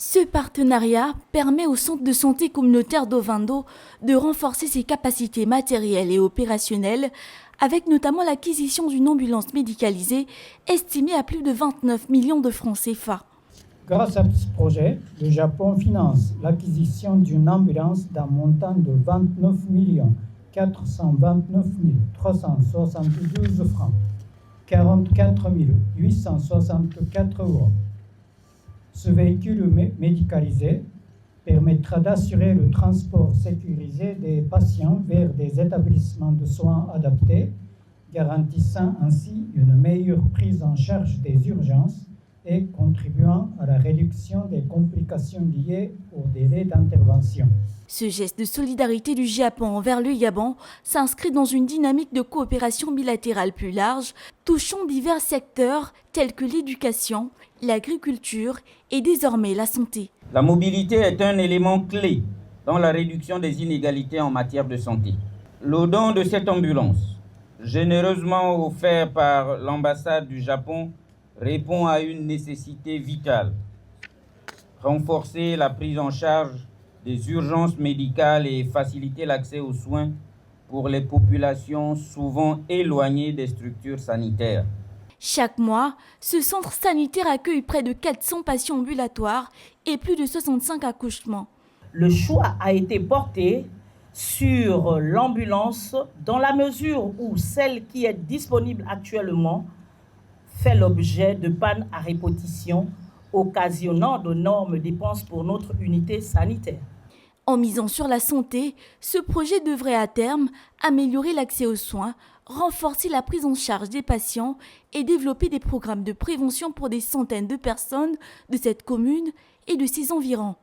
Ce partenariat permet au centre de santé communautaire d'Ovando de renforcer ses capacités matérielles et opérationnelles, avec notamment l'acquisition d'une ambulance médicalisée estimée à plus de 29 millions de francs CFA. Grâce à ce projet, le Japon finance l'acquisition d'une ambulance d'un montant de 29 429 372 francs, 44 864 euros. Ce véhicule médicalisé permettra d'assurer le transport sécurisé des patients vers des établissements de soins adaptés, garantissant ainsi une meilleure prise en charge des urgences et contribuant à la réduction des complications liées au délai d'intervention. Ce geste de solidarité du Japon envers le Gabon s'inscrit dans une dynamique de coopération bilatérale plus large, touchant divers secteurs tels que l'éducation, l'agriculture et désormais la santé. La mobilité est un élément clé dans la réduction des inégalités en matière de santé. Le don de cette ambulance, généreusement offert par l'ambassade du Japon, répond à une nécessité vitale. Renforcer la prise en charge des urgences médicales et faciliter l'accès aux soins pour les populations souvent éloignées des structures sanitaires. Chaque mois, ce centre sanitaire accueille près de 400 patients ambulatoires et plus de 65 accouchements. Le choix a été porté sur l'ambulance dans la mesure où celle qui est disponible actuellement fait l'objet de pannes à répétition, occasionnant d'énormes dépenses pour notre unité sanitaire. En misant sur la santé, ce projet devrait à terme améliorer l'accès aux soins, renforcer la prise en charge des patients et développer des programmes de prévention pour des centaines de personnes de cette commune et de ses environs.